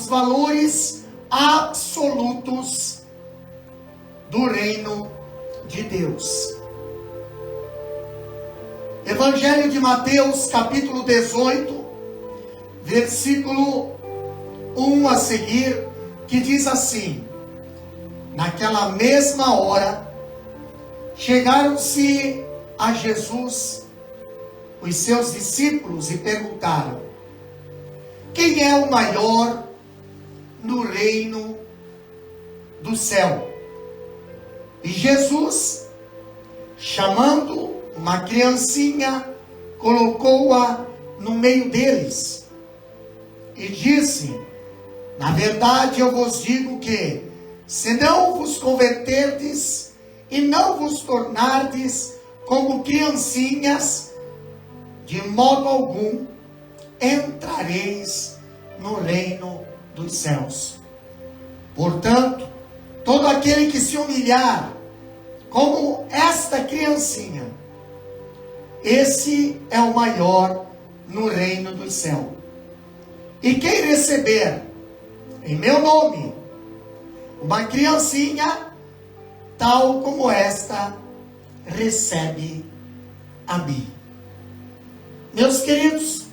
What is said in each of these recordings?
os valores absolutos do reino de Deus. Evangelho de Mateus, capítulo 18, versículo 1 a seguir, que diz assim: naquela mesma hora, chegaram-se a Jesus os seus discípulos e perguntaram: quem é o maior no reino do céu? E Jesus, chamando uma criancinha, colocou-a no meio deles e disse: na verdade eu vos digo que, se não vos converterdes e não vos tornardes como criancinhas, de modo algum entrareis no reino dos céus. Portanto, todo aquele que se humilhar como esta criancinha, esse é o maior no reino dos céus. E quem receber em meu nome uma criancinha tal como esta, recebe a mim. Meus queridos,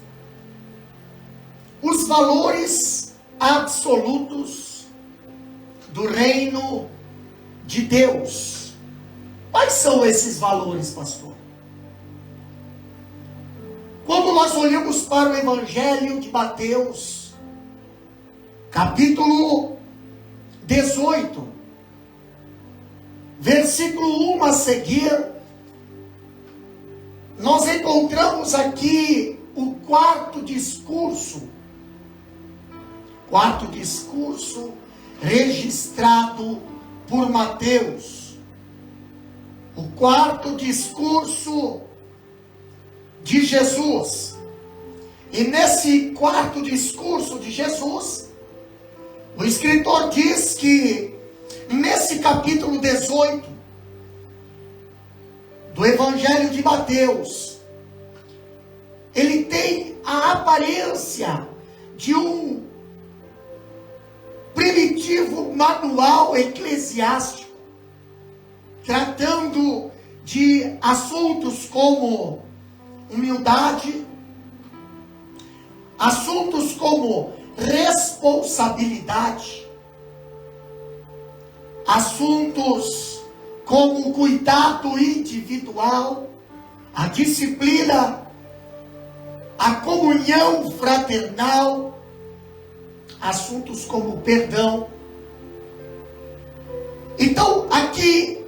os valores absolutos do reino de Deus. Quais são esses valores, pastor? Quando nós olhamos para o Evangelho de Mateus, capítulo 18, versículo 1 a seguir, nós encontramos aqui o quarto discurso registrado por Mateus. O quarto discurso de Jesus. E nesse quarto discurso de Jesus, o escritor diz que nesse capítulo 18 do Evangelho de Mateus, ele tem a aparência de um primitivo manual eclesiástico, tratando de assuntos como humildade, assuntos como responsabilidade, assuntos como o cuidado individual, a disciplina, a comunhão fraternal, assuntos como perdão. Então, aqui,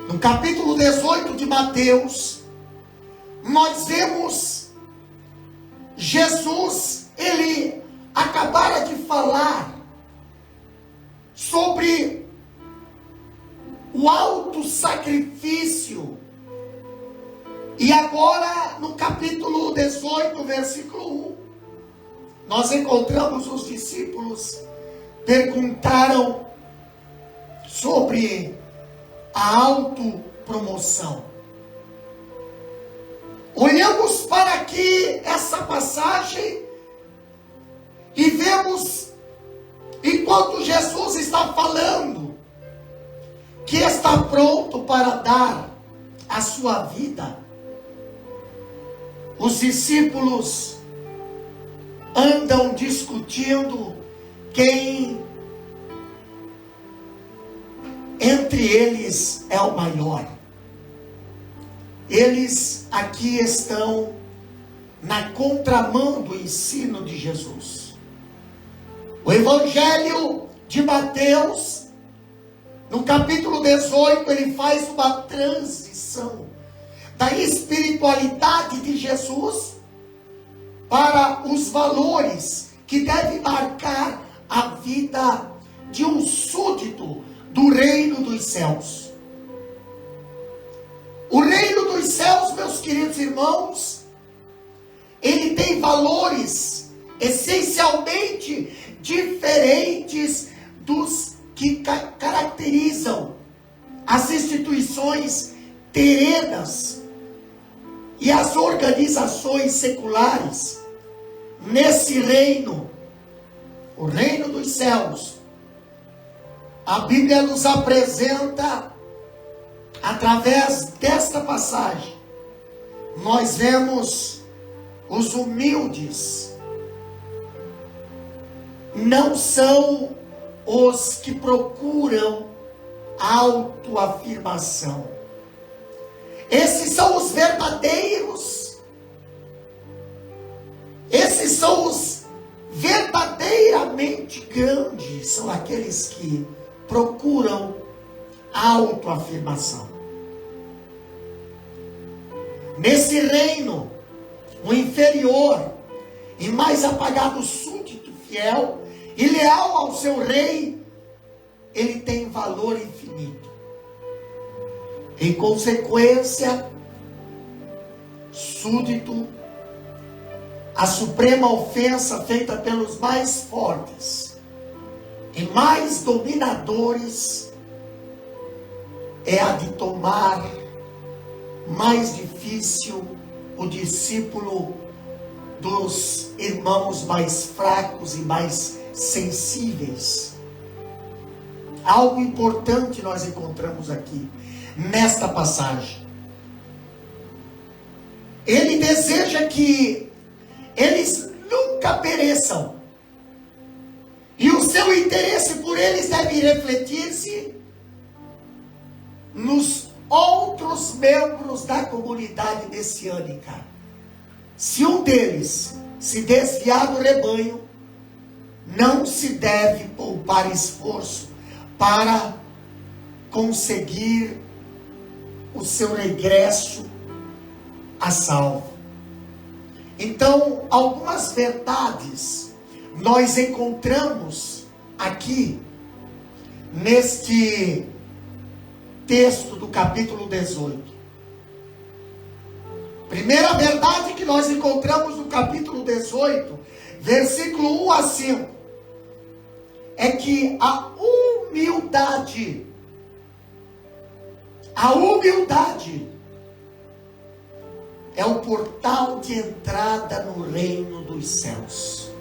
no capítulo 18 de Mateus, nós vemos Jesus, ele acabara de falar sobre o alto sacrifício. E agora, no capítulo 18, versículo 1, nós encontramos os discípulos perguntaram sobre a autopromoção. Olhamos para aqui essa passagem e vemos, enquanto Jesus está falando, que está pronto para dar a sua vida, os discípulos andam discutindo quem entre eles é o maior. Eles aqui estão na contramão do ensino de Jesus. O Evangelho de Mateus, no capítulo 18, ele faz uma transição da espiritualidade de Jesus para os valores que devem marcar a vida de um súdito do reino dos céus. O reino dos céus, meus queridos irmãos, ele tem valores essencialmente diferentes dos que caracterizam as instituições terrenas e as organizações seculares. Nesse reino, o reino dos céus, a Bíblia nos apresenta, através desta passagem, nós vemos os humildes, não são os que procuram autoafirmação. Esses são os verdadeiros. Esses são os verdadeiramente grandes. São aqueles que procuram autoafirmação. Nesse reino, o inferior e mais apagado súdito fiel e leal ao seu rei, ele tem valor infinito. Em consequência, súdito, a suprema ofensa feita pelos mais fortes e mais dominadores é a de tomar mais difícil o discípulo dos irmãos mais fracos e mais sensíveis. Algo importante nós encontramos aqui, nesta passagem. Ele deseja que eles nunca pereçam. E o seu interesse por eles deve refletir-se nos outros membros da comunidade messiânica. Se um deles se desviar do rebanho, não se deve poupar esforço para conseguir o seu regresso a salvo. Então, algumas verdades nós encontramos aqui neste texto do capítulo 18. Primeira verdade que nós encontramos no capítulo 18, versículo 1 a 5, é que a humildade é o portal de entrada no reino dos céus.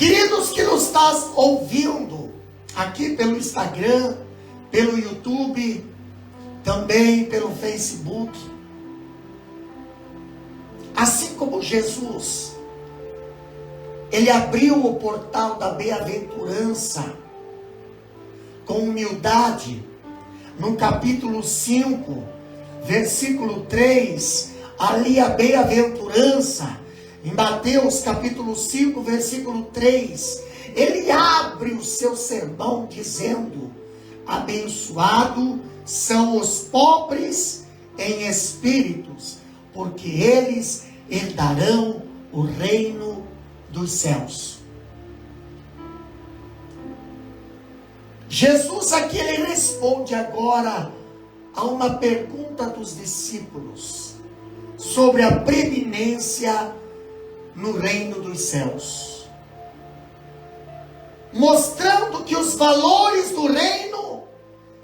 Queridos que nos estás ouvindo aqui pelo Instagram, pelo YouTube, também pelo Facebook, assim como Jesus, ele abriu o portal da bem-aventurança com humildade, no capítulo 5, versículo 3, ali a bem-aventurança, em Mateus capítulo 5, versículo 3, ele abre o seu sermão dizendo: abençoado são os pobres em espíritos, porque eles herdarão o reino dos céus. Jesus aqui ele responde agora a uma pergunta dos discípulos sobre a preeminência no reino dos céus, mostrando que os valores do reino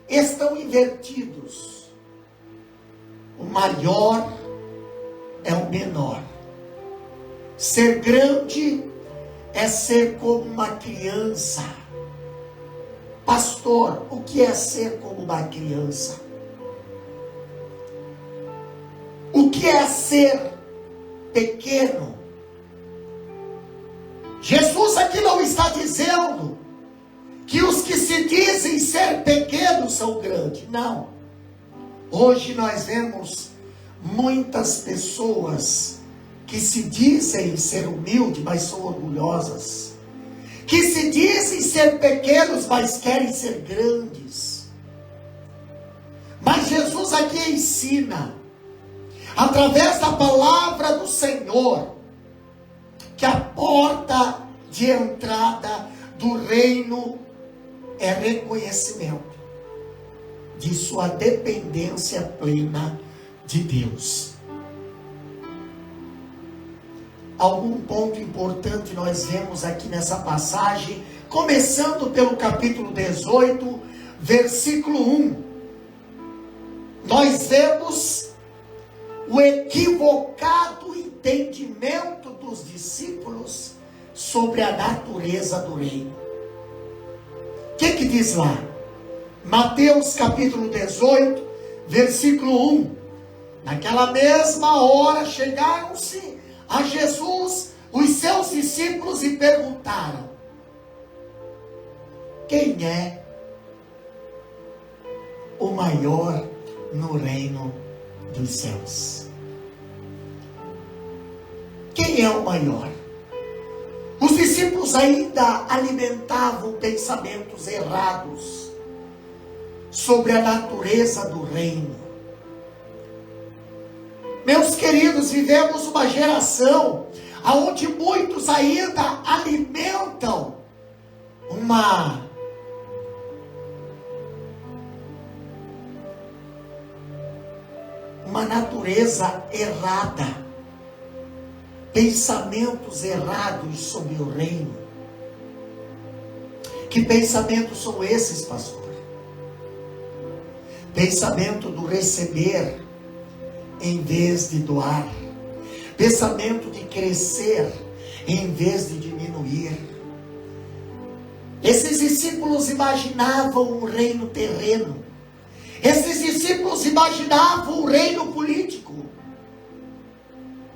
estão invertidos. O maior é o menor. Ser grande é ser como uma criança. Pastor, o que é ser como uma criança? O que é ser pequeno? Jesus aqui não está dizendo que os que se dizem ser pequenos são grandes. Não. Hoje nós vemos muitas pessoas que se dizem ser humildes, mas são orgulhosas. Que se dizem ser pequenos, mas querem ser grandes. Mas Jesus aqui ensina, através da palavra do Senhor, que a porta de entrada do reino é reconhecimento de sua dependência plena de Deus. Algum ponto importante nós vemos aqui nessa passagem, começando pelo capítulo 18, versículo 1. Nós vemos o equivocado entendimento dos discípulos sobre a natureza do reino. O que diz lá? Mateus capítulo 18, versículo 1. Naquela mesma hora chegaram-se a Jesus os seus discípulos e perguntaram: quem é o maior no reino dos céus? Quem é o maior? Os discípulos ainda alimentavam pensamentos errados sobre a natureza do reino. Meus queridos, vivemos uma geração onde muitos ainda alimentam uma natureza errada, pensamentos errados sobre o reino. Que pensamentos são esses, pastor? Pensamento do receber em vez de doar, pensamento de crescer em vez de diminuir. Esses discípulos imaginavam um reino terreno. Esses discípulos imaginavam um reino político,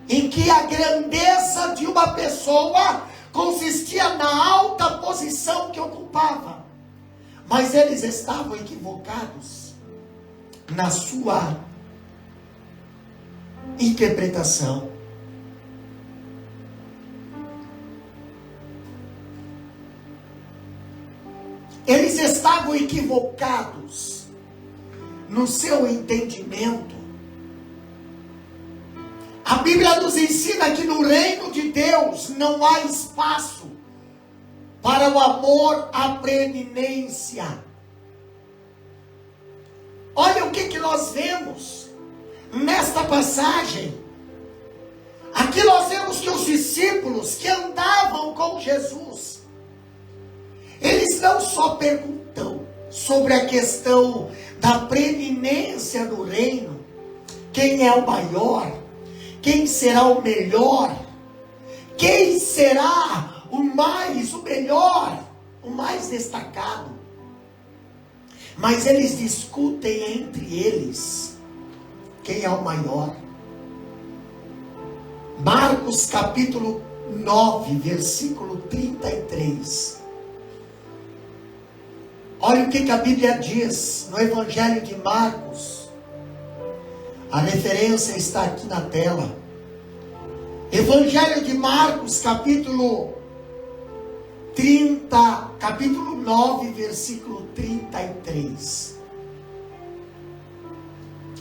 em que a grandeza de uma pessoa consistia na alta posição que ocupava. Mas eles estavam equivocados na sua interpretação. Eles estavam equivocados no seu entendimento. A Bíblia nos ensina que no reino de Deus não há espaço para o amor à preeminência. Olha o que nós vemos nesta passagem. Aqui nós vemos que os discípulos que andavam com Jesus, eles não só perguntam sobre a questão da preeminência do reino, quem é o maior, quem será o melhor, quem será o melhor, o mais destacado. Mas eles discutem entre eles quem é o maior. Marcos capítulo 9, versículo 33. Olha o que a Bíblia diz no Evangelho de Marcos. A referência está aqui na tela. Evangelho de Marcos, capítulo 9, versículo 33.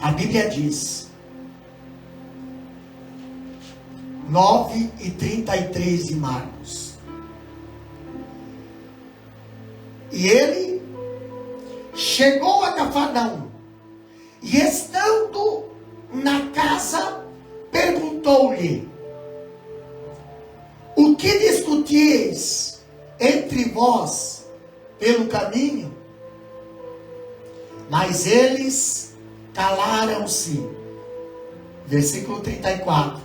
A Bíblia diz, 9 e 33 de Marcos. E ele chegou a Cafarnaum, e estando na casa, perguntou-lhe: o que discutis entre vós pelo caminho? Mas eles calaram-se. Versículo 34.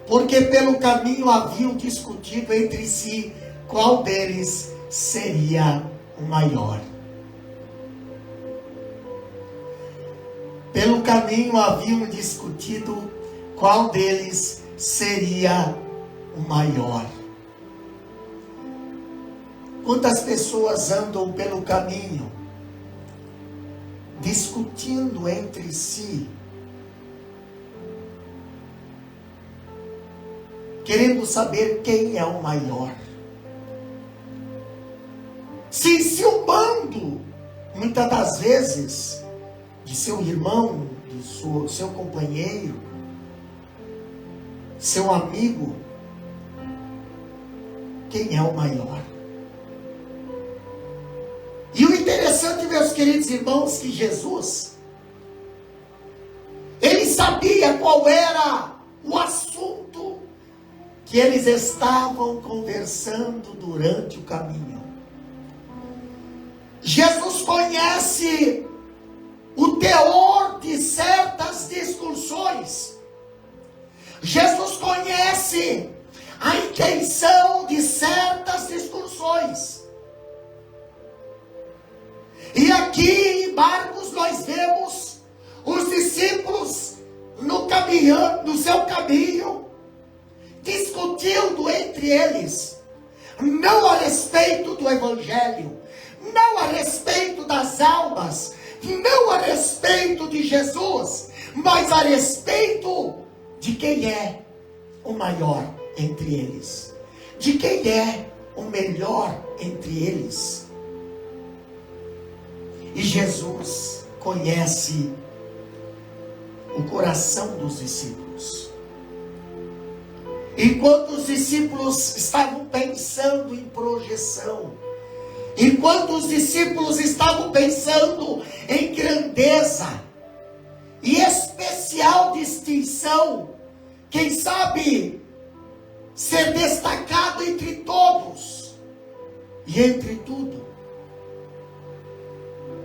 Porque pelo caminho haviam discutido entre si qual deles seria o maior. Pelo caminho haviam discutido qual deles seria o maior. Quantas pessoas andam pelo caminho discutindo entre si, querendo saber quem é o maior, se enciumando muitas das vezes de seu irmão, de seu companheiro, seu amigo. Quem é o maior? E o interessante, meus queridos irmãos, que Jesus, ele sabia qual era o assunto que eles estavam conversando durante o caminho. Jesus conhece o teor de certas discussões. Jesus conhece a intenção de certas discussões. E aqui em Marcos nós vemos os discípulos no seu caminho, discutindo entre eles, não a respeito do Evangelho, não a respeito das almas, não a respeito de Jesus, mas a respeito de quem é o maior entre eles, de quem é o melhor entre eles. E Jesus conhece o coração dos discípulos. Enquanto os discípulos estavam pensando em projeção, enquanto os discípulos estavam pensando em grandeza e especial distinção, quem sabe ser destacado entre todos e entre tudo,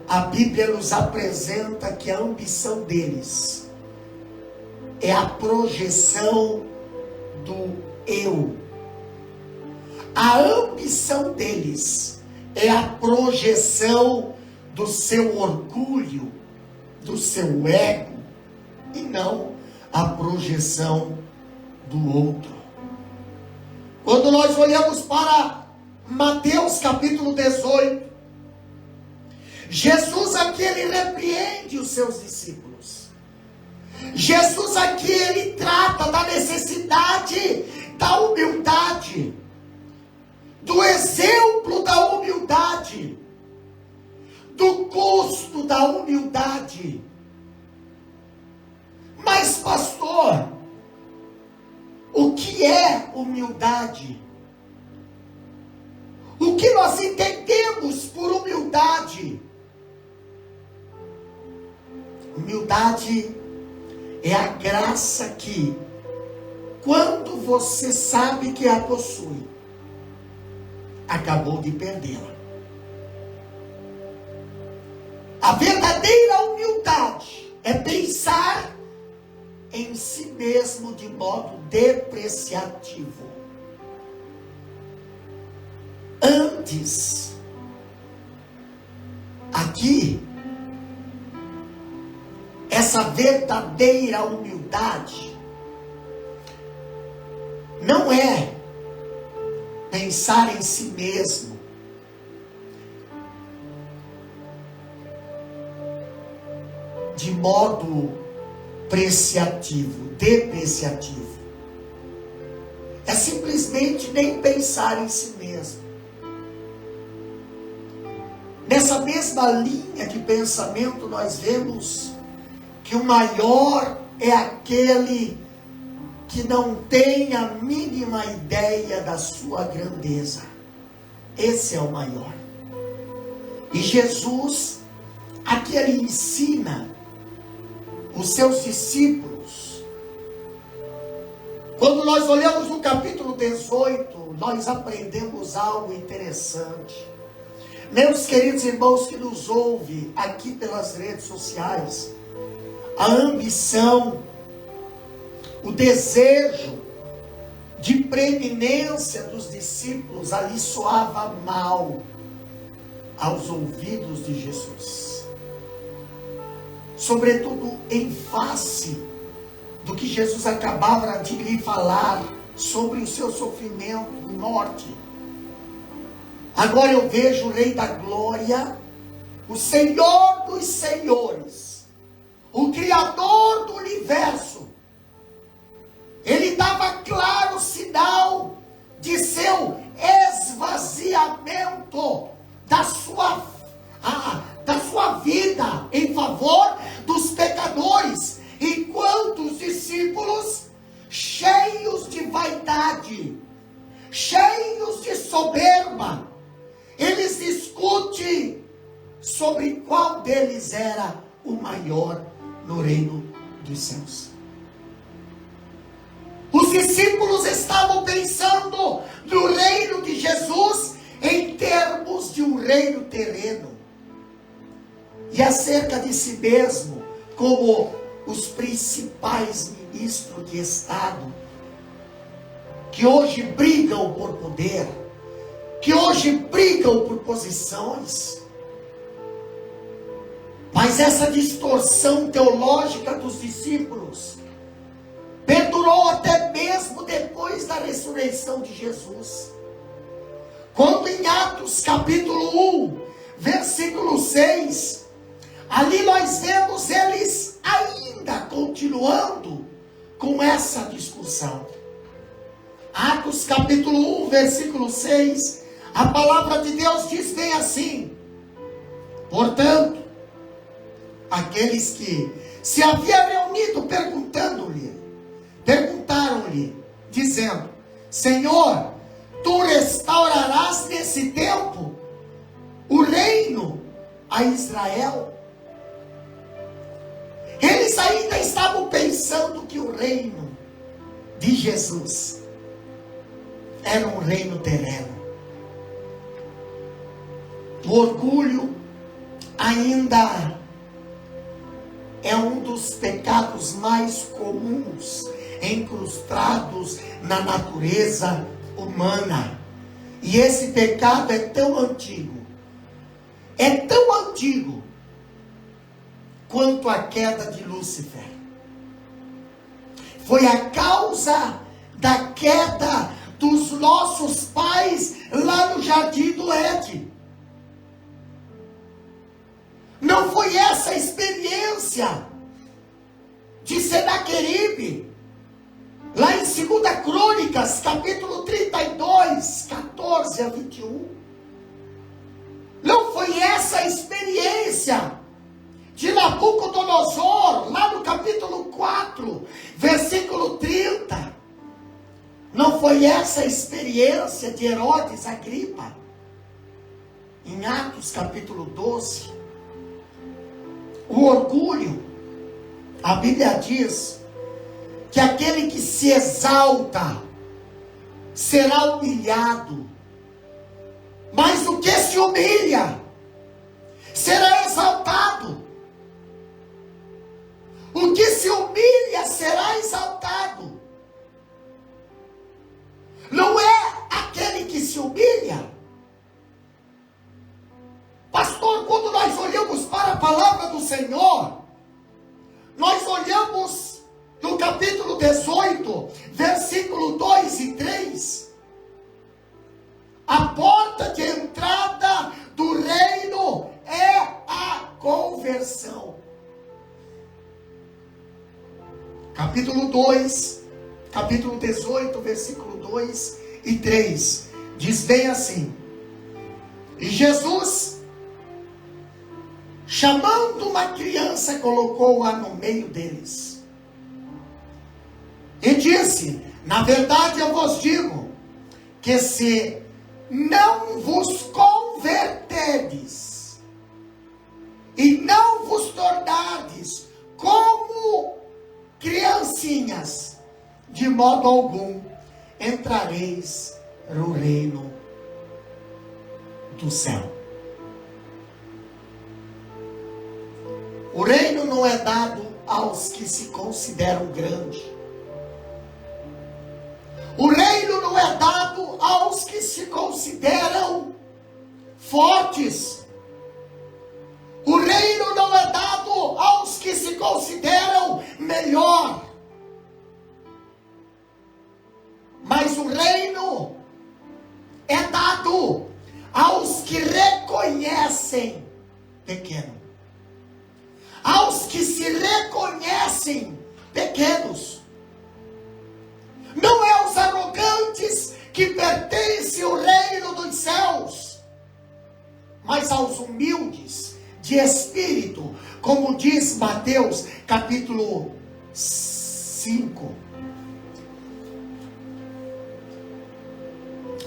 a Bíblia nos apresenta que a ambição deles é a projeção do eu. A ambição deles é a projeção do seu orgulho, do seu ego, e não a projeção do outro. Quando nós olhamos para Mateus capítulo 18, Jesus aqui ele repreende os seus discípulos. Jesus aqui ele trata da necessidade da humildade, do exemplo da humildade, do custo da humildade. Mas pastor, o que é humildade? O que nós entendemos por humildade? Humildade é a graça que, quando você sabe que a possui, acabou de perdê-la. A verdadeira humildade é pensar em si mesmo de modo depreciativo. Antes, aqui, essa verdadeira humildade não é pensar em si mesmo, de modo depreciativo. É simplesmente nem pensar em si mesmo. Nessa mesma linha de pensamento nós vemos que o maior é aquele que não tem a mínima ideia da sua grandeza. Esse é o maior. E Jesus, aqui ele ensina os seus discípulos. Quando nós olhamos no capítulo 18, nós aprendemos algo interessante. Meus queridos irmãos que nos ouvem aqui pelas redes sociais, a ambição, o desejo de preeminência dos discípulos ali soava mal aos ouvidos de Jesus. Sobretudo em face do que Jesus acabava de lhe falar sobre o seu sofrimento, morte. Agora eu vejo o Rei da Glória, o Senhor dos Senhores, o Criador do Universo. Ele dava claro sinal de seu esvaziamento da sua vida em favor dos pecadores, enquanto os discípulos, cheios de vaidade, cheios de soberba, eles discutem sobre qual deles era o maior no reino dos céus. Os discípulos estavam pensando no reino de Jesus em termos de um reino terreno, e acerca de si mesmo como os principais ministros de Estado, que hoje brigam por poder, que hoje brigam por posições. Mas essa distorção teológica dos discípulos perdurou até mesmo depois da ressurreição de Jesus. Quando em Atos capítulo 1, versículo 6, ali nós vemos eles ainda continuando com essa discussão. Atos capítulo 1, versículo 6, a palavra de Deus diz bem assim: portanto, aqueles que se haviam reunido perguntaram-lhe, dizendo: Senhor, tu restaurarás nesse tempo o reino a Israel? Eles ainda estavam pensando que o reino de Jesus era um reino terreno. O orgulho ainda é um dos pecados mais comuns incrustados na natureza humana. E esse pecado é tão antigo quanto a queda de Lúcifer. Foi a causa da queda dos nossos pais lá no jardim do Éden. Não foi essa a experiência de Senaqueribe, lá em 2 Crônicas, capítulo 32, 14 a 21. Não foi essa a experiência de Nabucodonosor, lá no capítulo 4, versículo 30. Não foi essa a experiência de Herodes Agripa, em Atos capítulo 12. O orgulho, a Bíblia diz que aquele que se exalta será humilhado, mas o que se humilha será exaltado. O que se humilha será exaltado. Não é aquele que se humilha. Pastor, quando nós olhamos para a palavra do Senhor, nós olhamos no capítulo 18, versículo 2 e 3. A porta de entrada do reino é a conversão. Capítulo 2, capítulo 18, versículo 2 e 3. Diz bem assim: e Jesus, chamando uma criança, colocou-a no meio deles. E disse: na verdade eu vos digo, que se não vos converterdes, e não vos tornardes como criancinhas, de modo algum entrareis no reino do céu. O reino não é dado aos que se consideram grandes. O reino não é dado aos que se consideram fortes. O reino não é dado aos que se consideram melhor. Mas o reino é dado aos que reconhecem pequeno. Aos que se reconhecem pequenos. Não é aos arrogantes que pertence o reino dos céus, mas aos humildes de espírito, como diz Mateus capítulo 5.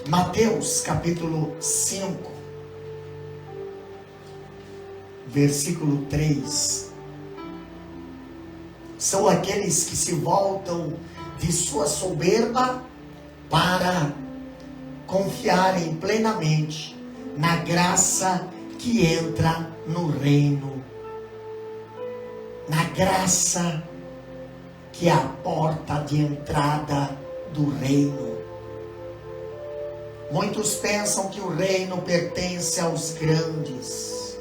Mateus capítulo 5, versículo 3. São aqueles que se voltam de sua soberba para confiarem plenamente na graça que entra no reino. Na graça que é a porta de entrada do reino Muitos pensam que o reino pertence aos grandes.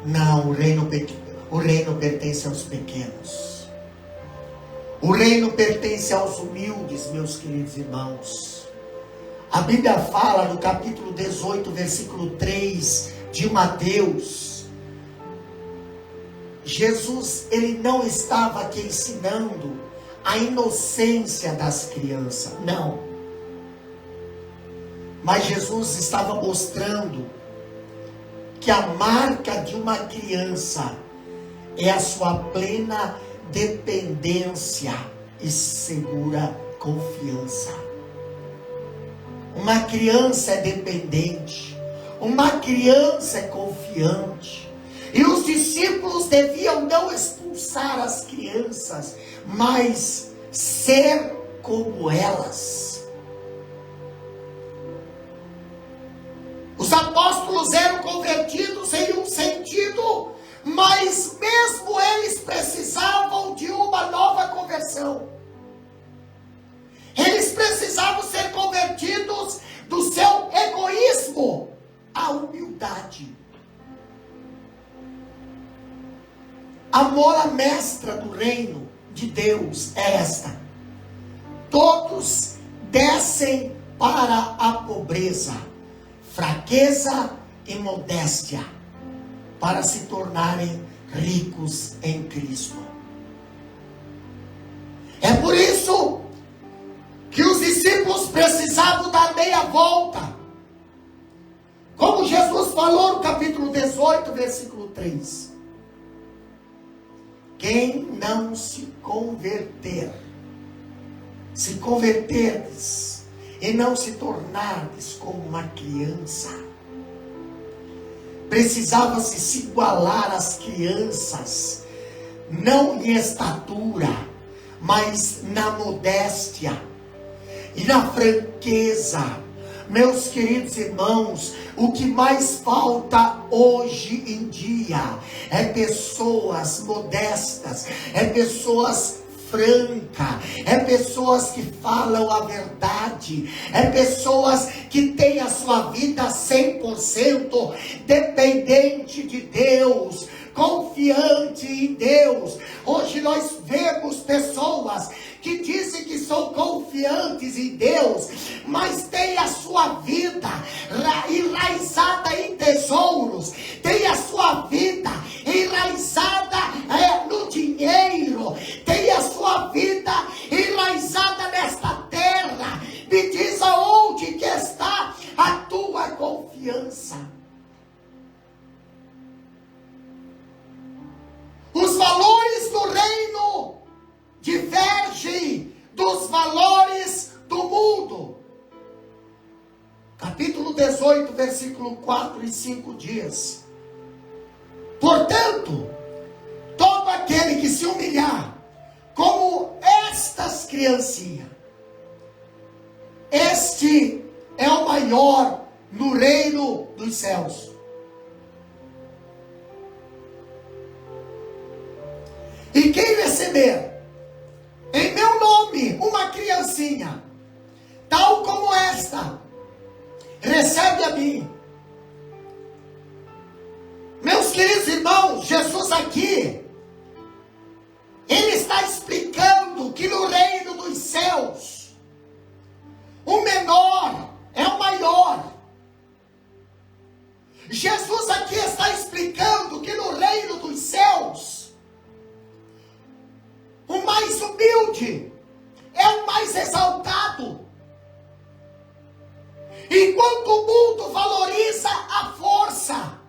Não, o reino pertence aos pequenos. O reino pertence aos humildes, meus queridos irmãos. A Bíblia fala no capítulo 18, versículo 3 de Mateus. Jesus, ele não estava aqui ensinando a inocência das crianças, não. Mas Jesus estava mostrando que a marca de uma criança é a sua plena dependência e segura confiança. Uma criança é dependente, uma criança é confiante. E os discípulos deviam não expulsar as crianças, mas ser como elas. Os apóstolos eram convertidos em um sentido, mas mesmo eles precisavam de uma nova conversão. Eles precisavam ser convertidos do seu egoísmo à humildade. A mola mestra do reino de Deus é esta: todos descem para a pobreza, fraqueza e modéstia, para se tornarem ricos em Cristo. É por isso que os discípulos precisavam dar meia volta. Como Jesus falou no capítulo 18, versículo 3. Quem não se converterdes e não se tornardes como uma criança, precisava-se se igualar às crianças, não em estatura, mas na modéstia e na franqueza. Meus queridos irmãos, o que mais falta hoje em dia é pessoas modestas, é pessoas francas, é pessoas que falam a verdade, é pessoas que têm a sua vida 100% dependente de Deus, confiante em Deus. Hoje nós vemos pessoas que dizem que são confiantes em Deus, mas tem a sua vida enraizada em tesouros, tem a sua vida enraizada no dinheiro, tem a sua vida enraizada nesta terra. Me diz aonde que está a tua confiança? Os valores do reino divergem dos valores do mundo. Capítulo 18, versículo 4 e 5 diz: portanto, todo aquele que se humilhar como estas criancinhas, este é o maior no reino dos céus. E quem receber em meu nome uma criancinha, tal como esta, recebe a mim. Meus queridos irmãos, Jesus aqui, ele está explicando que no reino dos céus, o menor é o maior. Jesus aqui está explicando que no reino dos céus, o mais humilde é o mais exaltado. Enquanto o mundo valoriza a força,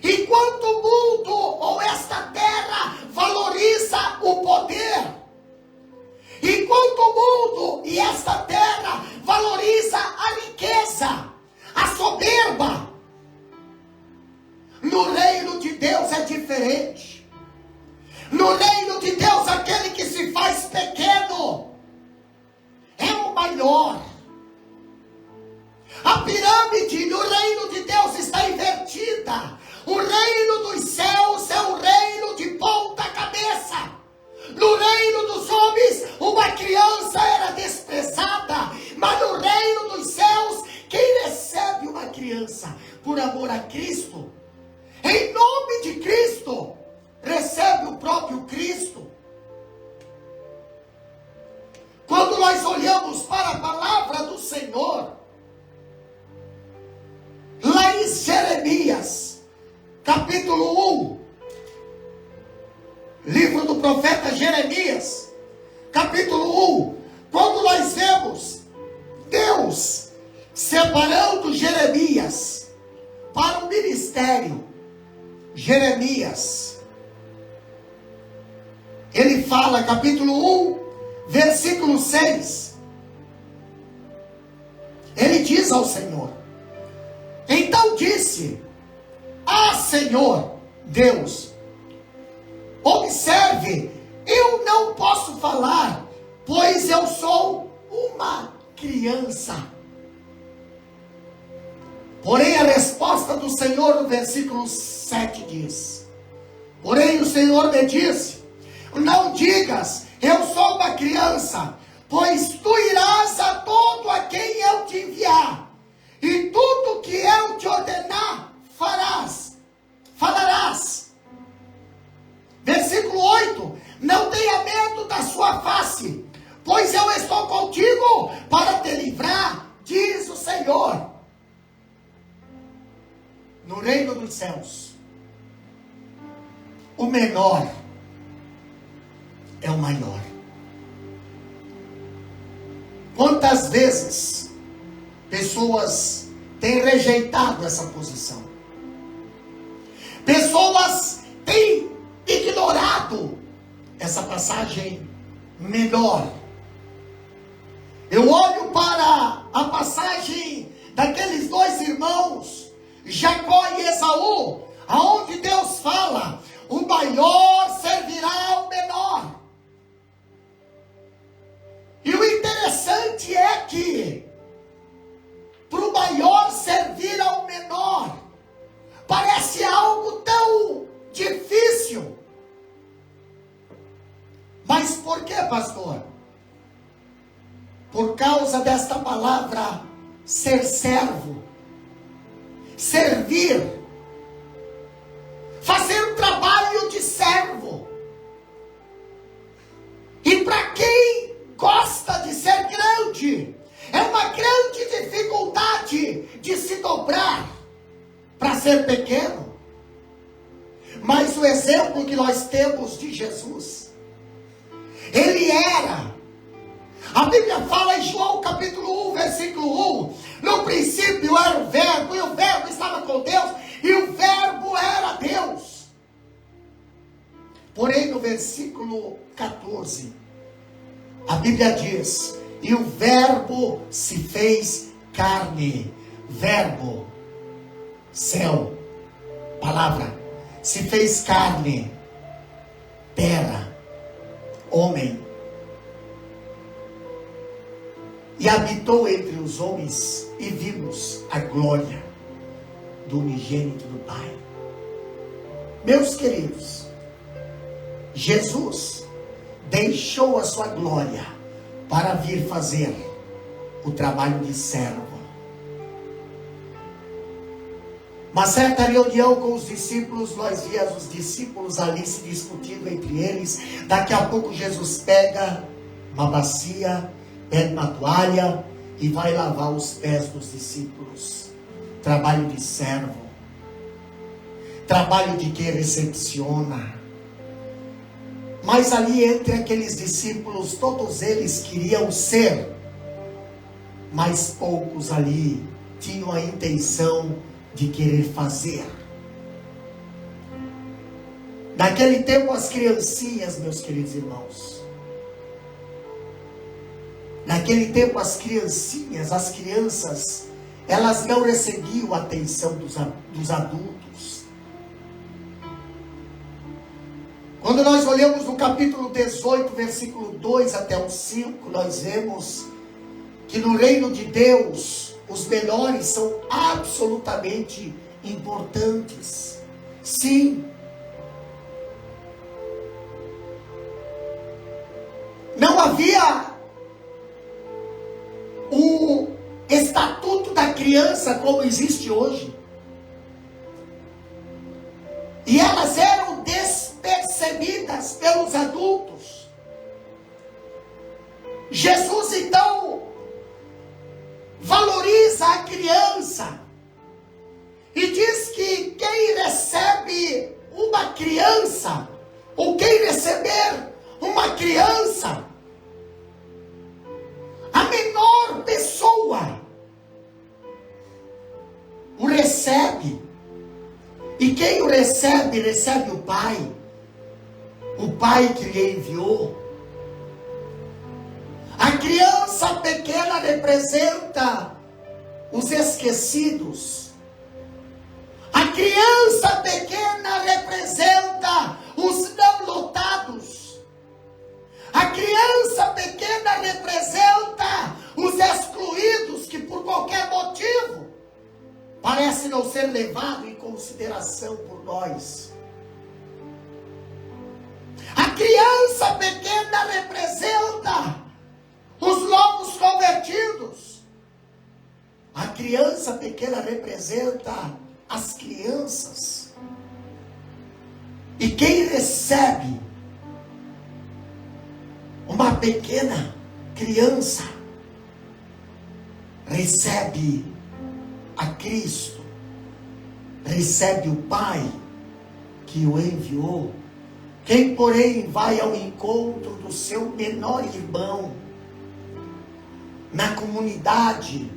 enquanto o mundo ou esta terra valoriza o poder, enquanto o mundo e esta terra valoriza a riqueza, a soberba, no reino de Deus é diferente. No reino de Deus, aquele que se faz pequeno é o maior. A pirâmide no reino de Deus está invertida. O reino dos céus é o reino de ponta cabeça. No reino dos homens, uma criança era desprezada. criança por amor a Cristo, em nome de Cristo, recebe o próprio Cristo. Quando nós olhamos para a palavra do Senhor, lá em Jeremias, capítulo 1, livro do profeta Jeremias, capítulo 1, quando nós vemos Deus separando Jeremias para o ministério, Jeremias, ele fala, capítulo 1, versículo 6, ele diz ao Senhor: então disse: ah, Senhor Deus, observe, eu não posso falar, pois eu sou uma criança. Porém, a resposta do Senhor no versículo 7 diz: porém o Senhor me disse: não digas, eu sou uma criança, pois tu irás a todo a quem eu te enviar, e tudo que eu te ordenar, falarás. Versículo 8, não tenha medo da sua face, pois eu estou contigo para te livrar, diz o Senhor. No reino dos céus, o menor é o maior. Quantas vezes pessoas têm rejeitado essa posição? Pessoas têm ignorado essa passagem menor. Eu olho para a passagem daqueles dois irmãos, Jacó e Esaú, aonde Deus fala: o maior servirá ao menor. E o interessante é que, para o maior servir ao menor, parece algo tão difícil. Mas por que, pastor? Por causa desta palavra ser servo, servir, fazer um trabalho de servo. E para quem gosta de ser grande, é uma grande dificuldade de se dobrar para ser pequeno. Mas o exemplo que nós temos de Jesus, ele era, a Bíblia fala em João capítulo 1, versículo 1, no princípio era o verbo, e o verbo estava com Deus, e o verbo era Deus. Porém, no versículo 14, a Bíblia diz: e o verbo se fez carne. Verbo, céu, palavra, se fez carne, terra, homem, e habitou entre os homens, e vimos a glória do unigênito do Pai. Meus queridos, Jesus deixou a sua glória para vir fazer o trabalho de servo. Uma certa reunião com os discípulos, nós víamos os discípulos ali se discutindo entre eles. Daqui a pouco Jesus pega uma bacia, pega uma toalha e vai lavar os pés dos discípulos. Trabalho de servo, trabalho de quem recepciona. Mas ali entre aqueles discípulos, todos eles queriam ser, mas poucos ali tinham a intenção de querer fazer. Naquele tempo as criancinhas, meus queridos irmãos, naquele tempo as crianças, elas não recebiam a atenção dos adultos. Quando nós olhamos no capítulo 18, versículo 2 até o 5, nós vemos que no reino de Deus, os menores são absolutamente importantes. Sim. Não havia o estatuto da criança como existe hoje. E elas eram despercebidas pelos adultos. Jesus então valoriza a criança e diz que quem recebe uma criança, ou quem receber uma criança, a menor pessoa o recebe. E quem o recebe, recebe o Pai que lhe enviou. A criança pequena representa os esquecidos. A criança pequena representa os não notados. A criança pequena representa os excluídos que por qualquer motivo parece não ser levado em consideração por nós. A criança pequena representa os novos convertidos. A criança pequena representa as crianças. E quem recebe uma pequena criança, recebe a Cristo, recebe o Pai que o enviou. Quem, porém, vai ao encontro do seu menor irmão na comunidade,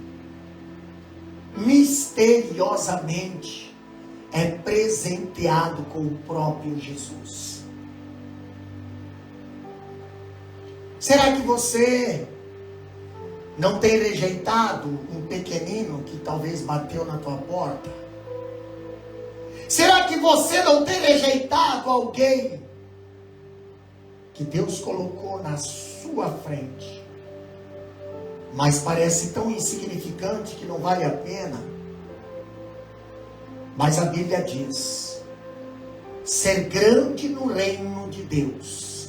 misteriosamente é presenteado com o próprio Jesus. Será que você não tem rejeitado um pequenino que talvez bateu na tua porta? Será que você não tem rejeitado alguém que Deus colocou na sua frente, mas parece tão insignificante que não vale a pena? Mas a Bíblia diz: ser grande no reino de Deus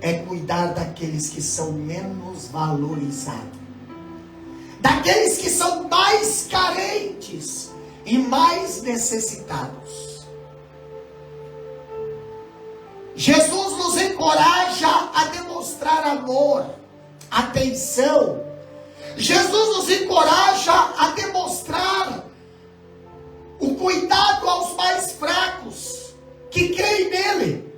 é cuidar daqueles que são menos valorizados, daqueles que são mais carentes e mais necessitados. Jesus nos encoraja a demonstrar amor, atenção. Jesus nos encoraja a demonstrar o cuidado aos mais fracos, que creem nele.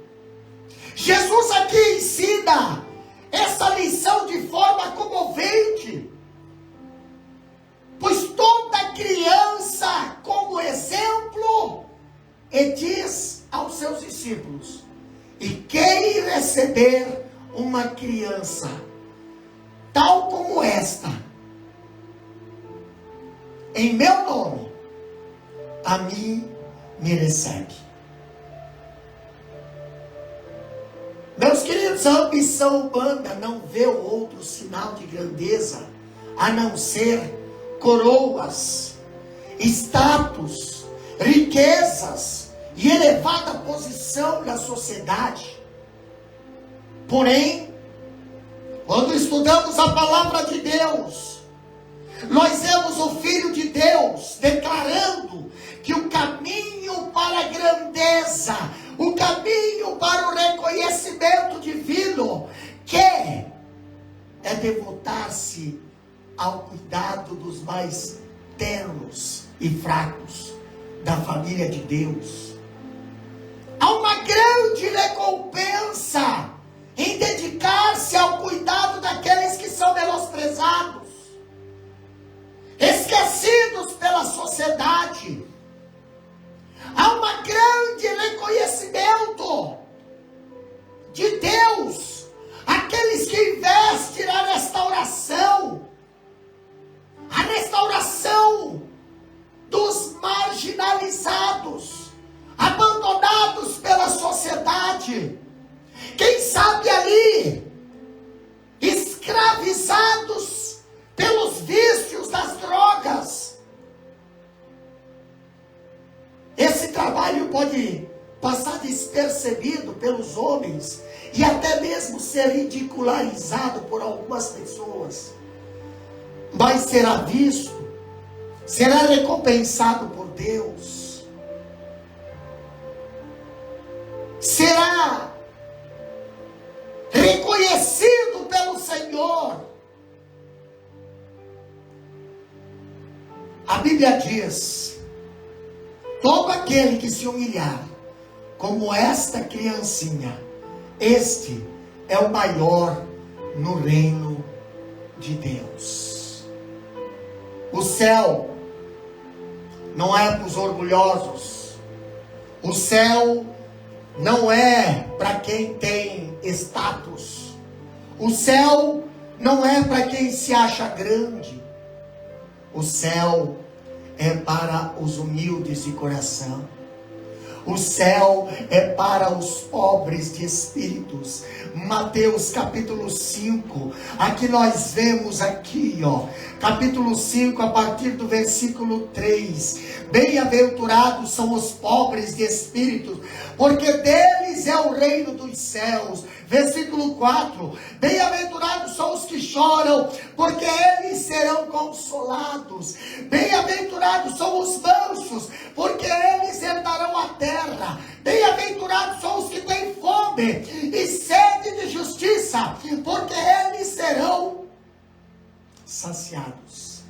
Jesus aqui ensina essa lição de forma comovente, pois toda criança como exemplo, e diz aos seus discípulos: e quem receber uma criança tal como esta, em meu nome, a mim me recebe. Meus queridos, a ambição humana não vê outro sinal de grandeza a não ser coroas, status, riquezas e elevada posição na sociedade. Porém, quando estudamos a palavra de Deus, nós vemos o Filho de Deus declarando que o caminho para a grandeza, o caminho para o reconhecimento divino, que é devotar-se ao cuidado dos mais ternos e fracos da família de Deus. Há uma grande recompensa em dedicar-se ao cuidado daqueles que são menosprezados, esquecidos pela sociedade. Há um grande reconhecimento de Deus, aqueles que investem na restauração, a restauração dos marginalizados, abandonados pela sociedade, quem sabe ali, escravizados pelos vícios das drogas. Esse trabalho pode passar despercebido pelos homens e até mesmo ser ridicularizado por algumas pessoas, mas será visto, será recompensado por Deus. Bíblia diz: todo aquele que se humilhar, como esta criancinha, este é o maior no reino de Deus. O céu não é para os orgulhosos. O céu não é para quem tem status. O céu não é para quem se acha grande. O céu é para os humildes de coração. O céu é para os pobres de espíritos. Mateus capítulo 5. Aqui nós vemos aqui, capítulo 5, a partir do versículo 3. Bem-aventurados são os pobres de espíritos, porque deles é o reino dos céus. Versículo 4. Bem-aventurados são os que choram, porque eles serão consolados. Bem-aventurados são os mansos, porque eles herdarão a terra. Bem-aventurados são os que têm fome e sede de justiça, porque eles serão saciados.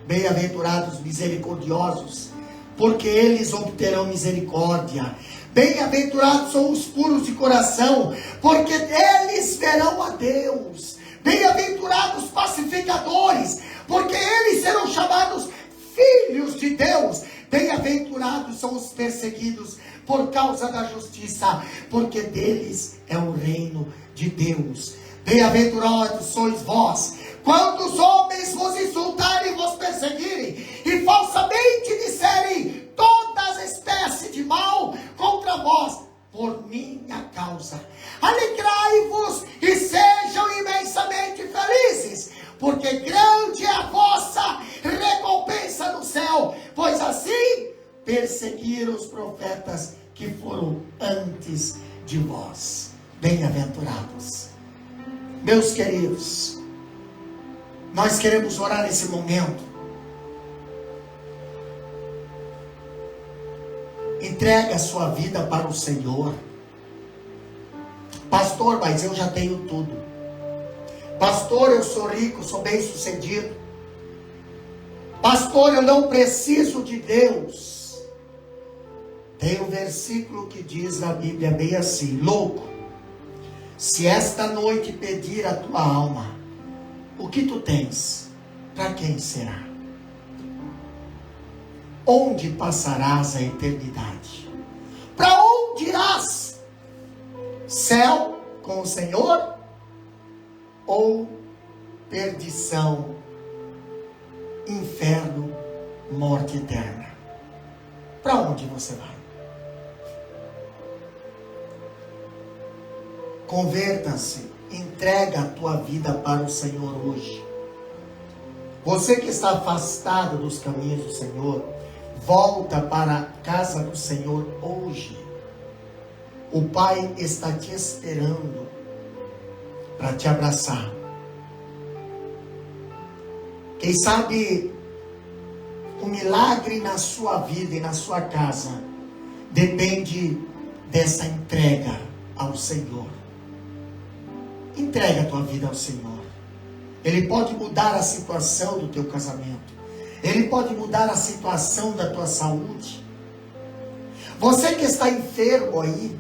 Bem-aventurados misericordiosos, porque eles obterão misericórdia. Bem-aventurados são os puros de coração, porque eles verão a Deus. Bem-aventurados pacificadores, porque eles serão chamados filhos de Deus. Bem-aventurados são os perseguidos por causa da justiça, porque deles é o reino de Deus. Bem-aventurados sois vós, quando os homens vos insultarem e vos perseguirem, e falsamente disserem todas as espécies de mal contra vós, por minha causa. Alegrai-vos e sejam imensamente felizes, porque grande é a vossa recompensa no céu, pois assim perseguiram os profetas que foram antes de vós. Bem-aventurados. Meus queridos, nós queremos orar nesse momento. Entregue a sua vida para o Senhor. Pastor, mas eu já tenho tudo. Pastor, eu sou rico, sou bem sucedido. Pastor, eu não preciso de Deus. Tem um versículo que diz na Bíblia bem assim: louco, se esta noite pedir a tua alma, o que tu tens, para quem será? Onde passarás a eternidade? Para onde irás? Céu com o Senhor? Ou perdição, inferno, morte eterna? Para onde você vai? Converta-se, entrega a tua vida para o Senhor hoje. Você que está afastado dos caminhos do Senhor, volta para a casa do Senhor hoje. O Pai está te esperando para te abraçar. Quem sabe o milagre na sua vida e na sua casa depende dessa entrega ao Senhor. Entrega a tua vida ao Senhor. Ele pode mudar a situação do teu casamento. Ele pode mudar a situação da tua saúde. Você que está enfermo aí,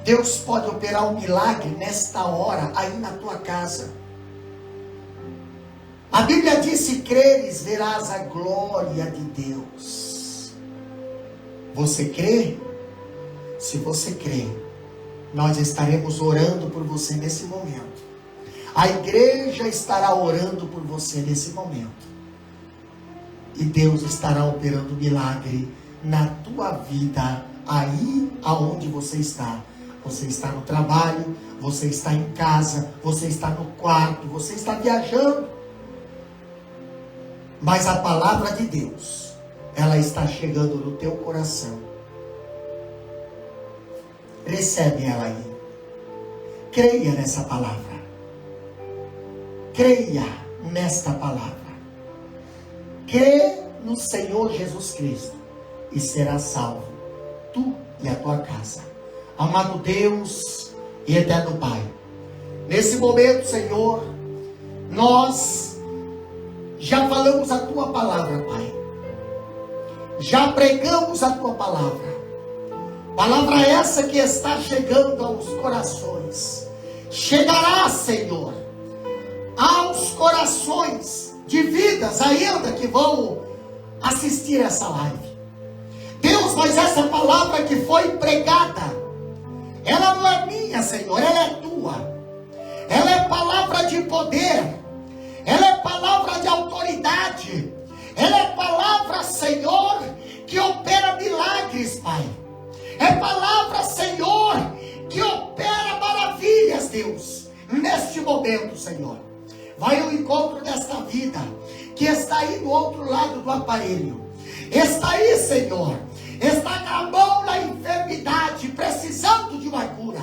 Deus pode operar um milagre nesta hora, aí na tua casa. A Bíblia diz: se creres, verás a glória de Deus. Você crê? Se você crê, nós estaremos orando por você nesse momento. A igreja estará orando por você nesse momento. E Deus estará operando milagre na tua vida, aí aonde você está. Você está no trabalho, você está em casa, você está no quarto, você está viajando. Mas a palavra de Deus, ela está chegando no teu coração. Recebe ela aí. Creia nessa palavra. Creia nesta palavra. Crê no Senhor Jesus Cristo e será salvo, tu e a tua casa. Amado Deus e eterno Pai, nesse momento, Senhor, nós já falamos a tua palavra, Pai. Já pregamos a tua palavra. Palavra essa que está chegando aos corações. Chegará, Senhor, aos corações de vidas ainda que vão assistir essa live. Deus, mas essa palavra que foi pregada, ela não é minha, Senhor, ela é tua. Ela é palavra de poder. Ela é palavra de autoridade. Ela é palavra, Senhor, que opera milagres, Pai. É palavra, Senhor, que opera maravilhas, Deus. Neste momento, Senhor, vai ao encontro desta vida que está aí do outro lado do aparelho. Está aí, Senhor, está com a mão na enfermidade, precisando de uma cura.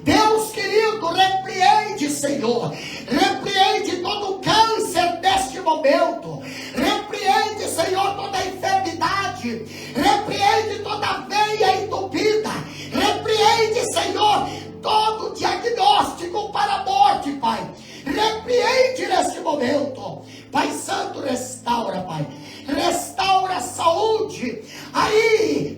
Deus querido, repreende, Senhor, repreende todo o câncer neste momento, repreende, Senhor, toda a enfermidade, repreende toda a veia entupida, repreende, Senhor, todo diagnóstico para a morte, Pai, repreende neste momento. Pai Santo, restaura, Pai, restaura a saúde aí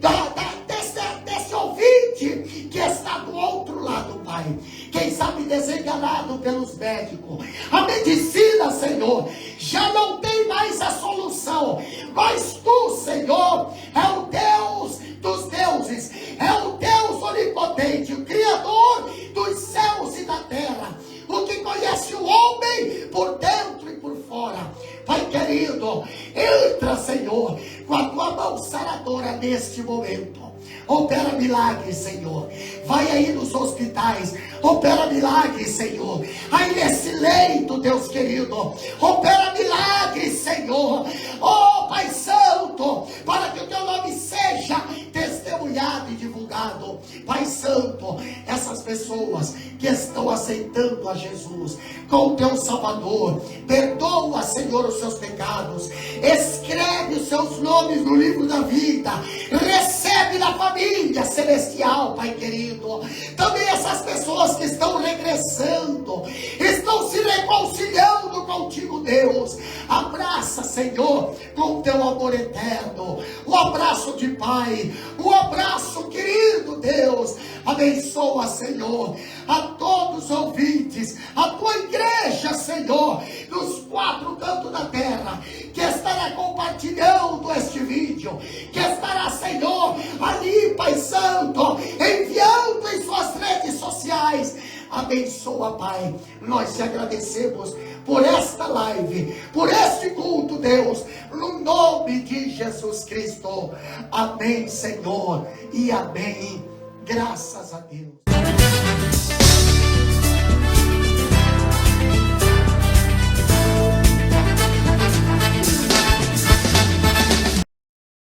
desse ouvinte que está do outro lado, Pai. Quem sabe desenganado pelos médicos, a medicina, Senhor, já não tem mais a solução, mas Tu, Senhor, é o Deus dos deuses, é o Deus onipotente, o Criador dos céus e da terra, o que conhece o homem por dentro e por fora. Pai querido, entra, Senhor, com a tua mão saradora neste momento. Opera milagres, Senhor. Vai aí nos hospitais, opera milagres, Senhor. Aí nesse leito, Deus querido, opera milagres, Senhor. Oh, Pai Santo, para que o teu nome seja testemunhado e divulgado. Pai Santo, essas pessoas que estão aceitando a Jesus como teu Salvador, perdoa, Senhor, os seus pecados, escreve os seus nomes no livro da vida, recebe na família celestial, Pai querido. Também essas pessoas que estão regressando, estão se reconciliando contigo, Deus, abraça, Senhor, com teu amor eterno, o abraço de Pai, o abraço querido, Deus. Abençoa, Senhor, a todos os ouvintes, a tua igreja, Senhor, dos quatro cantos da terra, que estará compartilhando este vídeo, que estará, Senhor, ali, Pai Santo, enviando em suas redes sociais. Abençoa, Pai, nós te agradecemos por esta live, por este culto, Deus, no nome de Jesus Cristo. Amém, Senhor, e amém. Graças a Deus.